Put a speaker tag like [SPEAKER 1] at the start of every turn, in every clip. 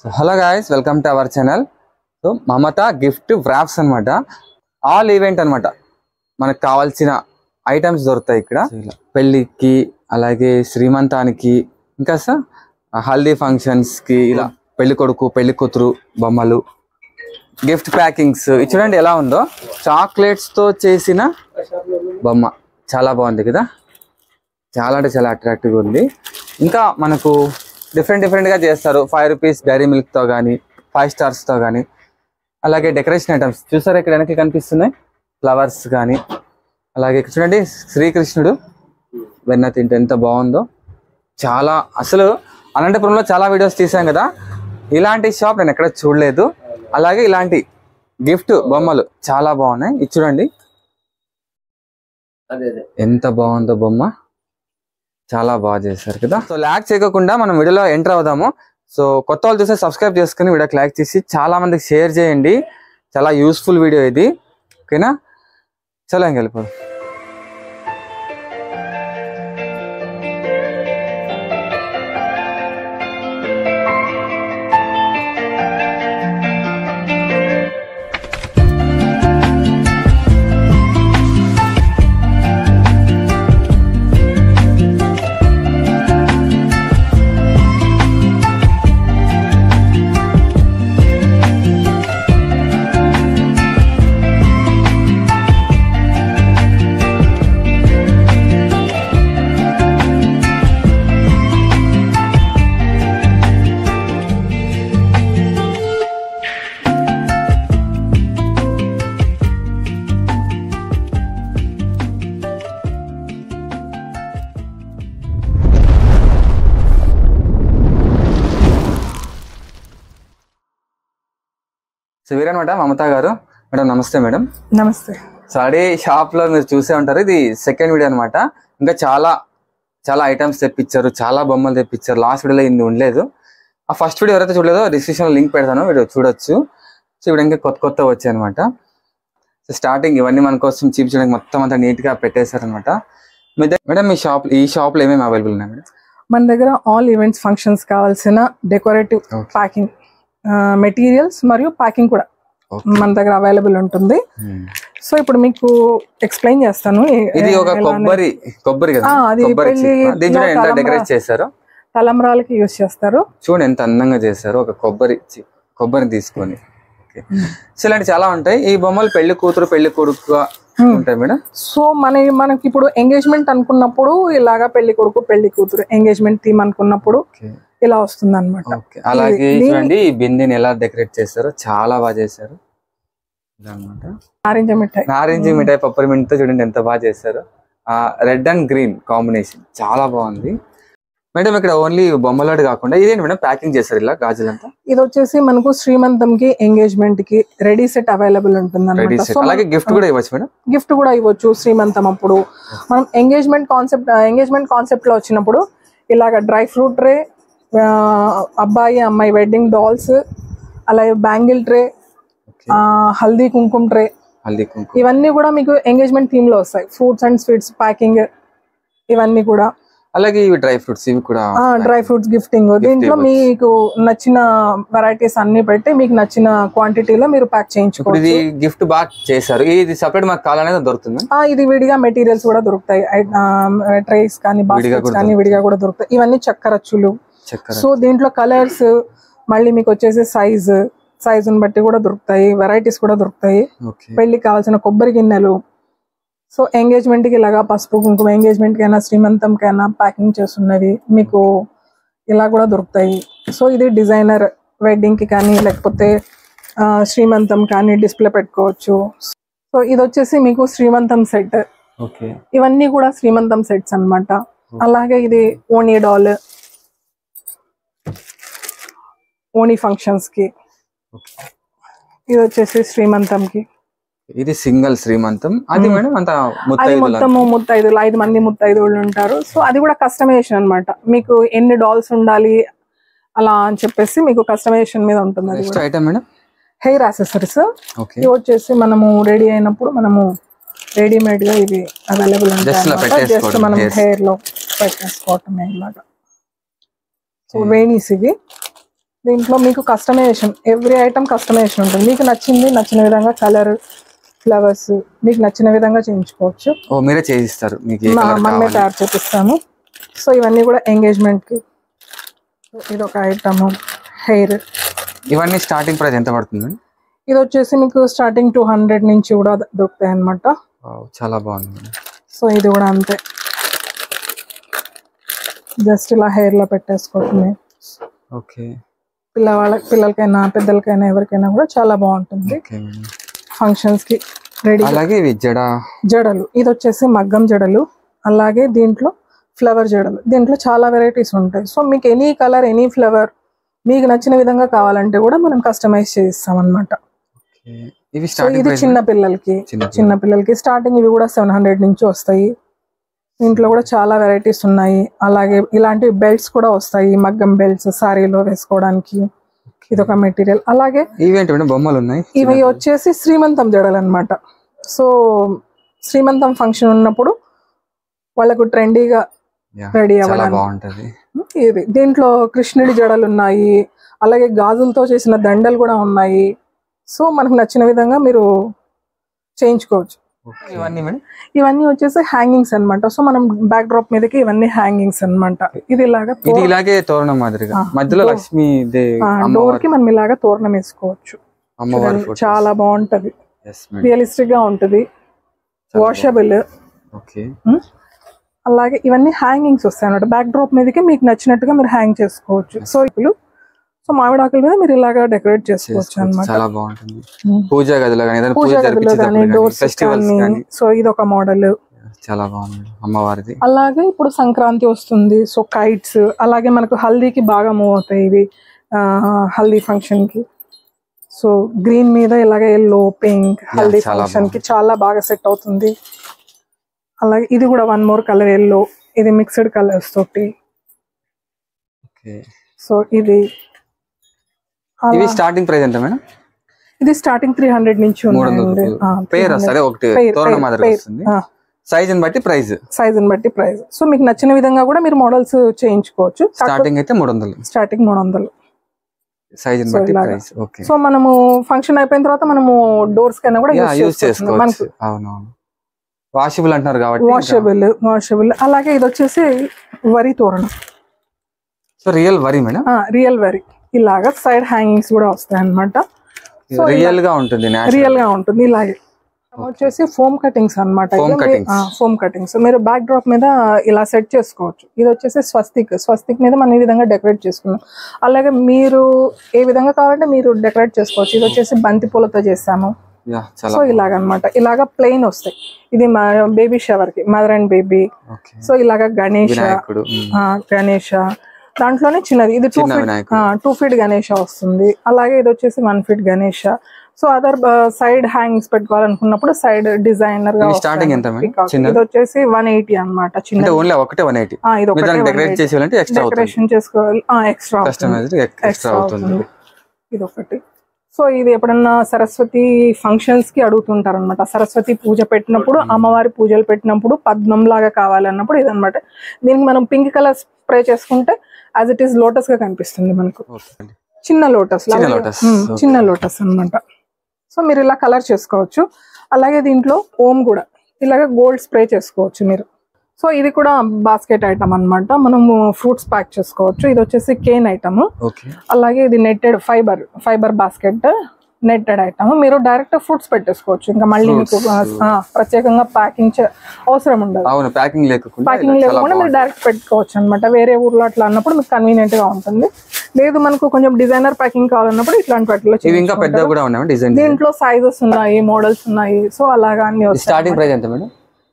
[SPEAKER 1] So hello guys, welcome to our channel. So Mamata gift wraps అనమాట. All event అనమాట. మనకు కావాల్సిన items దొరుకుతాయి ఇక్కడ. పెళ్ళికి అలాగే శ్రీమంతానికి ఇంకా హల్దీ ఫంక్షన్స్ కి ఇలా పెళ్లి కొడుకు పెళ్లి కూతురు బొమ్మలు గిఫ్ట్ ప్యాకింగ్స్ చూడండి ఎలా ఉందో. చాక్లెట్స్ తో చేసిన బొమ్మ చాలా బాగుంది కదా, చాలా అంటే చాలా అట్రాక్టివ్గా ఉంది. ఇంకా మనకు డిఫరెంట్ గా చేస్తారు. 5 రూపీస్ డైరీ మిల్క్ తో కానీ 5 స్టార్స్ తో కానీ. అలాగే డెకరేషన్ ఐటమ్స్ చూసారా ఇక్కడ వెనక్కి కనిపిస్తున్నాయి, ఫ్లవర్స్ కానీ. అలాగే చూడండి శ్రీకృష్ణుడు వెన్న తింటే ఎంత బాగుందో. చాలా అసలు అనంతపురంలో చాలా వీడియోస్ తీసాం కదా, ఇలాంటి షాప్ నేను ఎక్కడ చూడలేదు. అలాగే ఇలాంటి గిఫ్ట్ బొమ్మలు చాలా బాగున్నాయి. ఇది చూడండి ఎంత బాగుందో బొమ్మ, చాలా బాగా చేశారు కదా. సో ల్యాక్ చేయకుండా మనం వీడియోలో ఎంటర్ అవుదాము. సో కొత్త వాళ్ళు చూస్తే సబ్స్క్రైబ్ చేసుకుని వీడియోకి లైక్ చేసి చాలా మందికి షేర్ చేయండి. చాలా యూస్ఫుల్ వీడియో ఇది, ఓకేనా? చలో ఇంక వెళ్ళిపోదాం. సో వీరనమాట మమతా గారు. మేడం నమస్తే. మేడం
[SPEAKER 2] నమస్తే.
[SPEAKER 1] సో అదే షాప్ లో మీరు చూసే ఉంటారు, ఇది సెకండ్ వీడియో అనమాట. ఇంకా చాలా ఐటమ్స్ తెప్పించారు, చాలా బొమ్మలు తెప్పించారు. లాస్ట్ వీడియోలో ఇన్ని ఉండలేదు. ఆ ఫస్ట్ వీడియో ఎవరైతే చూడలేదో డిస్క్రిప్షన్ లో లింక్ పెడతాను, వీడియో చూడొచ్చు. సో ఇప్పుడు ఇంకా కొత్త వచ్చాయి అనమాట. సో స్టార్టింగ్ ఇవన్నీ మన కోసం చూపించడానికి మొత్తం అంతా నీట్ గా పెట్టేశారనమాట. మేడం ఈ షాప్ లో ఏమేమి అవైలబుల్ ఉన్నాయి మేడం?
[SPEAKER 2] మన దగ్గర ఆల్ ఈవెంట్స్ ఫంక్షన్స్ కావాల్సిన డెకరేటివ్ ప్యాకింగ్ మెటీరియల్స్ మరియు ప్యాకింగ్ కూడా మన దగ్గర అవైలబుల్ ఉంటుంది. సో ఇప్పుడు మీకు ఎక్స్ప్లెయిన్ చేస్తాను.
[SPEAKER 1] ఇది ఒక కొబ్బరి కదా, డెకరేట్ చేశారు,
[SPEAKER 2] తలంబ్రాలకి యూజ్ చేస్తారు.
[SPEAKER 1] చూడండి ఎంత అందంగా చేశారు. ఒక కొబ్బరిని తీసుకొని. సో ఇలాంటి చాలా ఉంటాయి. ఈ బొమ్మలు పెళ్లి కూతురు పెళ్లి కొడుకు ఉంటాయి మేడం.
[SPEAKER 2] సో మనకి ఇప్పుడు ఎంగేజ్మెంట్ అనుకున్నప్పుడు ఇలాగా పెళ్లి కొడుకు పెళ్లి కూతురు ఎంగేజ్మెంట్ థీమ్ అనుకున్నప్పుడు ఇలా వస్తుంది అనమాట.
[SPEAKER 1] అలాగే చూడండి ఈ బిందెని ఎలా డెకరేట్ చేశారో చాలా బాగా చేశారు. నారింజ మిఠాయి పప్పర్మెంట్ తో చూడండి ఎంత బాగా చేశారు. రెడ్ అండ్ గ్రీన్ కాంబినేషన్ చాలా బాగుంది మేడం. ఇక్కడ ఓన్లీ బొమ్మలాడు కాకుండా ఇదేంటి మేడం ప్యాకింగ్ చేశారు ఇలా గాజులంతా?
[SPEAKER 2] ఇది వచ్చేసి మనకు శ్రీమంతంకి ఎంగేజ్మెంట్ కి రెడీ సెట్ అవైలబుల్ ఉంటుంది అన్నమాట.
[SPEAKER 1] అలాగే గిఫ్ట్ కూడా ఇవ్వచ్చు మేడం?
[SPEAKER 2] గిఫ్ట్ కూడా ఇవ్వచ్చు. శ్రీమంతం అప్పుడు మనం ఎంగేజ్మెంట్ కాన్సెప్ట్ లో వచ్చినప్పుడు ఇలాగ డ్రై ఫ్రూట్ ట్రే, అబ్బాయి అమ్మాయి వెడ్డింగ్ డాల్స్, అలాగే బ్యాంగిల్ ట్రే, హల్దీ కుంకుమ ట్రే, ఇవన్నీ కూడా మీకు ఎంగేజ్మెంట్ థీమ్ లో వస్తాయి. ఫ్రూట్స్ అండ్ స్వీట్స్ ప్యాకింగ్ ఇవన్నీ కూడా.
[SPEAKER 1] అలాగే ఇవి డ్రై ఫ్రూట్స్, ఇవి కూడా
[SPEAKER 2] డ్రై ఫ్రూట్స్ గిఫ్టింగ్. దీంట్లో మీకు నచ్చిన వెరైటీస్ అన్ని పెట్టి మీకు నచ్చిన క్వాంటిటీలో మీరు ప్యాక్ చేయించుకోవచ్చు.
[SPEAKER 1] ఇది గిఫ్ట్ బాగా చేశారు. ఇది సెపరేట్ మాకు కావాలనేది దొరుకుతుంది?
[SPEAKER 2] ఇది విడిగా మెటీరియల్స్ కూడా దొరుకుతాయి. ట్రేస్ కానీ బాస్కెట్స్ కానీ విడిగా కూడా దొరుకుతాయి. ఇవన్నీ చక్కరచ్చులు. సో దీంట్లో కలర్స్ మళ్ళీ మీకు వచ్చేసి సైజుని బట్టి కూడా దొరుకుతాయి, వెరైటీస్ కూడా దొరుకుతాయి. పెళ్లికి కావాల్సిన కొబ్బరి గిన్నెలు. సో ఎంగేజ్మెంట్ కి ఇలాగా పసుపు కుంకుమ, ఎంగేజ్మెంట్ కైనా శ్రీమంతంకైనా ప్యాకింగ్ చేస్తున్నవి మీకు ఇలా కూడా దొరుకుతాయి. సో ఇది డిజైనర్ వెడ్డింగ్ కి కానీ లేకపోతే శ్రీమంతం కానీ డిస్ప్లే పెట్టుకోవచ్చు. సో ఇది వచ్చేసి మీకు శ్రీమంతం సెట్. ఇవన్నీ కూడా శ్రీమంతం సెట్స్ అన్నమాట. అలాగే ఇది ఓణీ డాల్, ఓణీ ఫంక్షన్స్ కి. ఇది వచ్చేసి శ్రీమంతంకి.
[SPEAKER 1] ఇది సింగిల్ శ్రీమంతం. అది మేడం అంత
[SPEAKER 2] మొత్తము ముత్తైదులు 5 మంది ముత్తైదువులు ఉంటారు. సో అది కూడా కస్టమైజేషన్ అన్నమాట. మీకు ఎన్ని డాల్స్ ఉండాలి అలా అని చెప్పేసి మీకు కస్టమైజేషన్ మీద ఉంటుంది. హెయిర్ యాక్సెసరీస్ ఇవి వచ్చేసి మనము రెడీ అయినప్పుడు మనము రెడీమేడ్ గా ఇవి అవైలబుల్ ఉంటాయి. జస్ట్ మనం హెయిర్ లో పెట్టేసుకోవటం ఇలాగా. సో వేణీస్ ఇవి దీంట్లో మీకు కస్టమైజేషన్, ఎవ్రీ ఐటమ్ కస్టమైజేషన్ ఉంటుంది. మీకు నచ్చిన విధంగా కలర్, ఫ్లవర్స్ మీకు నచ్చిన విధంగా చేయించుకోవచ్చు.
[SPEAKER 1] ఓ మీరే చేయిస్తారు, మీకు
[SPEAKER 2] మనమే తయారు చేపిస్తాము. సో ఇవన్నీ కూడా ఎంగేజ్మెంట్కి. ఇది ఒక ఐటమ్. హెయిర్
[SPEAKER 1] ఇవన్నీ స్టార్టింగ్ ప్రైస్ ఎంత పడుతుంది?
[SPEAKER 2] ఇది వచ్చేసి మీకు స్టార్టింగ్ 200 నుంచి కూడా దొరుకుతాయి అన్నమాట.
[SPEAKER 1] చాలా బాగుంది.
[SPEAKER 2] సో ఇది కూడా అంతే, జస్ట్ ఇలా హెయిర్ లో పెట్టేసుకోవటమే.
[SPEAKER 1] ఓకే,
[SPEAKER 2] పిల్లలకైనా పెద్దలకైనా ఎవరికైనా కూడా చాలా బాగుంటుంది ఫంక్షన్స్ కి రెడీ.
[SPEAKER 1] అలాగే
[SPEAKER 2] జడలు, ఇది వచ్చేసి మగ్గం జడలు. అలాగే దీంట్లో ఫ్లవర్ జడలు. దీంట్లో చాలా వెరైటీస్ ఉంటాయి. సో మీకు ఎనీ కలర్, ఎనీ ఫ్లవర్ మీకు నచ్చిన విధంగా కావాలంటే కూడా మనం కస్టమైజ్ చేయిస్తాం అన్నమాట. ఇది చిన్న పిల్లలకి స్టార్టింగ్ ఇవి కూడా 700 నుంచి వస్తాయి. దీంట్లో కూడా చాలా వెరైటీస్ ఉన్నాయి. అలాగే ఇలాంటి బెల్ట్స్ కూడా వస్తాయి, మగ్గం బెల్ట్స్ సారీలో వేసుకోవడానికి. ఇదొక మెటీరియల్. అలాగే
[SPEAKER 1] బొమ్మలు ఉన్నాయి.
[SPEAKER 2] ఇవి వచ్చేసి శ్రీమంతం జడలు అన్నమాట. సో శ్రీమంతం ఫంక్షన్ ఉన్నప్పుడు వాళ్ళకు ట్రెండీగా రెడీ అవ్వడానికి ఇది. దీంట్లో కృష్ణుడి జడలు ఉన్నాయి, అలాగే గాజులతో చేసిన దండలు కూడా ఉన్నాయి. సో మనకు నచ్చిన విధంగా మీరు చేయించుకోవచ్చు. ఇవన్నీ వచ్చేసి హ్యాంగింగ్స్ అన్నమాట. సో మనం బ్యాక్ డ్రాప్ మీదకి ఇవన్నీ హ్యాంగింగ్స్ అన్నమాట. ఇది
[SPEAKER 1] ఇలాగే తోరణం మాదిరిగా మధ్యలో లక్ష్మీ
[SPEAKER 2] డోర్ కి మనం ఇలాగా తోరణం వేసుకోవచ్చు. చాలా బాగుంటది, రియలిస్టిక్ గా ఉంటది, వాషబుల్. అలాగే ఇవన్నీ హ్యాంగింగ్స్ వస్తాయి అన్నమాట. బ్యాక్ డ్రాప్ మీదకి మీకు నచ్చినట్టుగా మీరు హ్యాంగ్ చేసుకోవచ్చు. సో ఇప్పుడు మామిడి ఆకుల మీద మీరు ఇలాగా డెకరేట్ చేసుకోవచ్చు అన్నమాట.
[SPEAKER 1] చాలా బాగుంటుంది. పూజా గదిలో
[SPEAKER 2] కానీ డోర్స్ కానీ. సో ఇది ఒక మోడల్,
[SPEAKER 1] చాలా బాగుంది అమ్మవారిది.
[SPEAKER 2] అలాగే ఇప్పుడు సంక్రాంతి వస్తుంది. సో కైట్స్, అలాగే మనకు హల్దీకి బాగా మూవ్ అవుతాయి ఇవి. హల్దీ ఫంక్షన్ కి సో గ్రీన్ మీద ఇలాగ ఎల్లో, పింక్ హల్దీ ఫంక్షన్ కి చాలా బాగా సెట్ అవుతుంది. అలాగే ఇది కూడా వన్ మోర్ కలర్ ఎల్లో, ఇది మిక్స్డ్ కలర్స్ తోటి. సో ఇది
[SPEAKER 1] స్టార్టింగ్ ప్రైస్ ఎంత మేడం?
[SPEAKER 2] ఇది స్టార్టింగ్ 300 నుంచి ఉంది.
[SPEAKER 1] సైజుని బట్టి ప్రైస్.
[SPEAKER 2] సో మీకు నచ్చిన విధంగా కూడా మీరు మోడల్స్ చేయించుకోవచ్చు.
[SPEAKER 1] స్టార్టింగ్ అయితే 300. సైజుని బట్టి ప్రైస్. ఓకే.
[SPEAKER 2] సో మనము ఫంక్షన్ అయిపోయిన తర్వాత మనము డోర్స్ కైనా కూడా యూస్ చేసుకోవచ్చు.
[SPEAKER 1] అవునవును, వాషబుల్ అంటున్నారు కాబట్టి
[SPEAKER 2] వాషబుల్. అలాగే ఇది వచ్చేసి వరి తోరణం.
[SPEAKER 1] సో రియల్ వరి మేడం?
[SPEAKER 2] రియల్ వరి. ఇలాగా సైడ్ హ్యాంగింగ్స్ కూడా వస్తాయి అన్నమాట.
[SPEAKER 1] రియల్ గా ఉంటుంది. ఇలాగే
[SPEAKER 2] వచ్చేసి ఫోమ్ కటింగ్స్ అన్నమాట. ఫోమ్ కటింగ్స్ మీరు బ్యాక్ డ్రాప్ మీద ఇలా సెట్ చేసుకోవచ్చు. ఇది వచ్చేసి స్వస్తిక్ మీద మనం ఈ విధంగా డెకరేట్ చేసుకున్నాం. అలాగే మీరు ఏ విధంగా కావాలంటే మీరు డెకరేట్ చేసుకోవచ్చు. ఇది వచ్చేసి బంతి పూలతో చేసాము. సో ఇలాగనమాట, ఇలాగా ప్లెయిన్ వస్తాయి. ఇది బేబీ షవర్ కి, మదర్ అండ్ బేబీ. సో ఇలాగా గణేష దాంట్లోనే చిన్నది. ఇది 2 ఫీట్ గణేష వస్తుంది. అలాగే ఇది వచ్చేసి 1 ఫీట్ గణేష. సో అదర్ సైడ్ హ్యాంగ్స్ పెట్టుకోవాలనుకున్నప్పుడు సైడ్ డిజైనర్ గా ఇది వచ్చేసి 180 అన్నమాట. డెకరేషన్ చేసుకోవాలి, ఎక్స్ట్రా అవుతుంది. ఇది ఒకటి. సో ఇది ఎప్పుడన్నా సరస్వతి ఫంక్షన్స్ కి అడుగుతుంటారు అనమాట. సరస్వతి పూజ పెట్టినప్పుడు, అమ్మవారి పూజలు పెట్టినప్పుడు పద్మం లాగా కావాలన్నప్పుడు ఇది అనమాట. దీనికి మనం పింక్ కలర్ స్ప్రే చేసుకుంటే యాజ్ ఇట్ ఈస్ లోటస్ గా కనిపిస్తుంది మనకు. చిన్న లోటస్ అన్నమాట. సో మీరు ఇలా కలర్ చేసుకోవచ్చు. అలాగే దీంట్లో ఓం కూడా ఇలాగ గోల్డ్ స్ప్రే చేసుకోవచ్చు మీరు. సో ఇది కూడా బాస్కెట్ ఐటమ్ అన్నమాట. మనము ఫ్రూట్స్ ప్యాక్ చేసుకోవచ్చు. ఇది వచ్చేసి కేన్ ఐటమ్. అలాగే ఇది netted fibre basket, netted item. మీరు డైరెక్ట్ ఫ్రూట్స్ పెట్టేసుకోవచ్చు. ఇంకా మళ్ళీ మీకు ప్రత్యేకంగా ప్యాకింగ్ అవసరం ఉండదు. ప్యాకింగ్ లేకుండా మీరు డైరెక్ట్ పెట్టుకోవచ్చు అనమాట. వేరే ఊర్లో అట్లా అన్నప్పుడు మీకు కన్వీనియంట్ గా ఉంటుంది. లేదు మనకు కొంచెం డిజైనర్ ప్యాకింగ్ కావాలన్నప్పుడు ఇట్లాంటి వాటిలో దీంట్లో సైజెస్ ఉన్నాయి, మోడల్స్ ఉన్నాయి. సో అలాగా అన్ని వస్తాయి.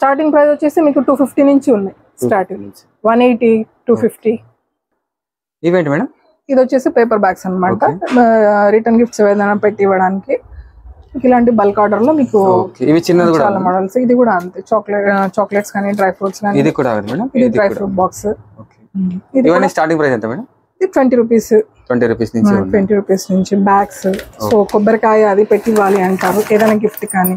[SPEAKER 2] స్టార్టింగ్ ప్రైస్ వచ్చేసి మీకు 250 నుంచి ఉన్నాయి. స్టార్టింగ్ 180, 250.
[SPEAKER 1] ఈవెంట్ మేడం
[SPEAKER 2] ఇది వచ్చేసి పేపర్ బ్యాగ్స్ అన్నమాట. రిటర్న్ గిఫ్ట్స్ ఏదైనా పెట్టి ఇవ్వడానికి. ఇలాంటి బల్క్ ఆర్డర్ లో మీకు చాలా మోడల్స్. ఇది కూడా అంతే, చాక్లెట్స్ కానీ డ్రై ఫ్రూట్స్ కానీ.
[SPEAKER 1] ఇది
[SPEAKER 2] dry fruit box.
[SPEAKER 1] Starting price ఎంత మేడం?
[SPEAKER 2] ఇది 20 రూపీస్. 20 రూపీస్ నుంచి బ్యాగ్స్. సో కొబ్బరికాయ అది పెట్టి ఇవ్వాలి అంటారు, ఏదైనా గిఫ్ట్ కానీ.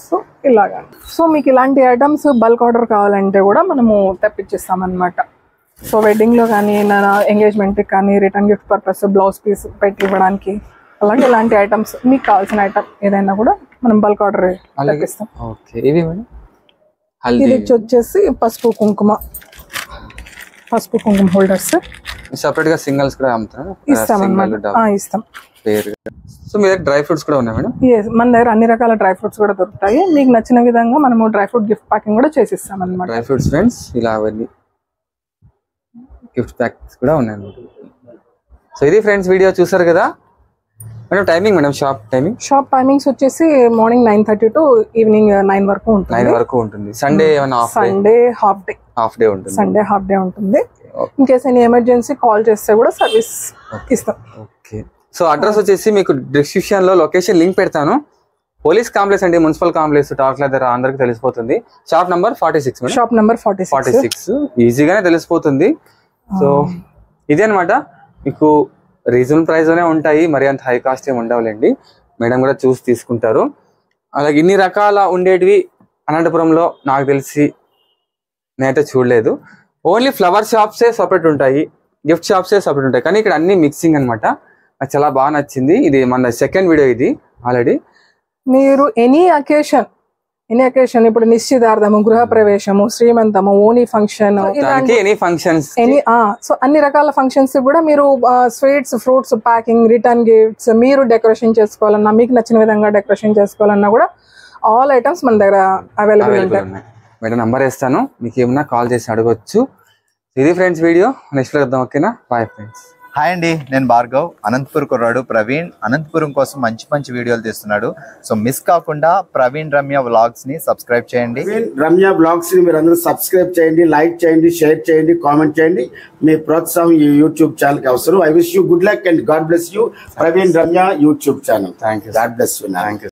[SPEAKER 2] సో ఇలాగా. సో మీకు ఇలాంటి ఐటమ్స్ బల్క్ ఆర్డర్ కావాలంటే కూడా మనము తెప్పించేస్తాం అన్నమాట. సో వెడ్డింగ్ లో కానీ ఎంగేజ్మెంట్ కానీ return gift purpose blouse piece పెట్టి ఇవ్వడానికి అలాగే ఇలాంటి ఐటమ్స్ మీకు కావాల్సిన ఐటమ్ ఏదైనా కూడా మనం బల్క్ ఆర్డర్ ఇస్తాం.
[SPEAKER 1] ఇది
[SPEAKER 2] వచ్చేసి పసుపు కుంకుమ హోల్డర్స్
[SPEAKER 1] సెపరేట్ గా సింగిల్స్ కూడా అమ్ముతారు.
[SPEAKER 2] ఇస్తాం.
[SPEAKER 1] సో మీ దగ్గర డ్రై ఫ్రూట్స్ కూడా ఉన్నాయి మేడం?
[SPEAKER 2] మన దగ్గర అన్ని రకాల డ్రై ఫ్రూట్స్ కూడా దొరుకుతాయి. మీకు నచ్చిన విధంగా మనము డ్రై ఫ్రూట్ గిఫ్ట్ ప్యాకింగ్ కూడా చేసిస్తాం అన్నమాట.
[SPEAKER 1] డ్రై ఫ్రూట్స్ ఫ్రెండ్స్ ఇలా అవన్నీ గిఫ్ట్ ప్యాక్స్ కూడా ఉన్నాయి. సో ఇది ఫ్రెండ్స్ వీడియో చూసారు కదా madam. Timing madam shop
[SPEAKER 2] timings వచ్చేసి మార్నింగ్ 9:30 to ఈవినింగ్ 9 వరకు ఉంటుంది.
[SPEAKER 1] 9 వరకు ఉంటుంది. సండే
[SPEAKER 2] సండే హాఫ్ డే ఉంటుంది. In case any emergency call చేస్తే కూడా సర్వీస్ ఇస్తాం.
[SPEAKER 1] ఓకే. సో అడ్రస్ వచ్చేసి మీకు డిస్క్రిప్షన్ లో లొకేషన్ లింక్ పెడతాను. పోలీస్ కాంప్లెక్స్ అండి, మున్సిపల్ కాంప్లెక్స్ టార్క్ల దగ్గర అందరికి తెలిసిపోతుంది. షాప్ నంబర్ 46 ఈజీగానే తెలిసిపోతుంది. సో ఇదే అనమాట. మీకు రీజనబుల్ ప్రైస్ లోనే ఉంటాయి, మరి అంత హై కాస్ట్ ఏమి ఉండవులేండి. మేడం కూడా చూసి తీసుకుంటారు. అలాగే ఇన్ని రకాల ఉండేటివి అనంతపురంలో నాకు తెలిసి నేనైతే చూడలేదు. ఓన్లీ ఫ్లవర్ షాప్సే సపరేట్ ఉంటాయి, గిఫ్ట్ షాప్సే సపరేట్ ఉంటాయి. కానీ ఇక్కడ అన్ని మిక్సింగ్ అనమాట. నాకు చాలా బాగా నచ్చింది. ఇది మన సెకండ్ వీడియో ఇది ఆల్రెడీ.
[SPEAKER 2] మీరు ఎనీ అకేషన్ ఇప్పుడు నిశ్చితార్థము, గృహ ప్రవేశము, శ్రీమంతము, ఓనీ ఫంక్షన్, సో అన్ని రకాల ఫంక్షన్స్ కూడా మీరు sweets, fruits packing, return gifts, మీరు డెకరేషన్ చేసుకోవాలన్నా, మీకు నచ్చిన విధంగా డెకరేషన్ చేసుకోవాలన్నా కూడా ఆల్ ఐటమ్స్ మన దగ్గర అవైలబుల్ ఉంటాయి.
[SPEAKER 1] మేడం నంబర్ ఇస్తాను, మీకు ఏమన్నా కాల్ చేసి అడగొచ్చు. ఇది ఫ్రెండ్స్ వీడియో, నెక్స్ట్ లో వద్దాం. ఓకేనా? Bye friends.
[SPEAKER 3] హాయ్ అండి, నేను భార్గవ్. అనంతపూర్ కుర్రాడు ప్రవీణ్ అనంతపురం కోసం మంచి వీడియోలు తీస్తున్నాడు. సో మిస్ కాకుండా ప్రవీణ్ రమ్య వ్లాగ్స్ ని సబ్స్క్రైబ్ చేయండి.
[SPEAKER 4] రమ్య వ్లాగ్స్ ని మీరు అందరూ సబ్స్క్రైబ్ చేయండి, లైక్ చేయండి, షేర్ చేయండి, కామెంట్ చేయండి. మీ ప్రోత్సాహం ఈ యూట్యూబ్ ఛానల్ కి అవసరం. I wish you good luck and God bless you. Praveen Ramya YouTube channel.
[SPEAKER 1] Thank you.
[SPEAKER 4] God bless you.
[SPEAKER 1] Thank you.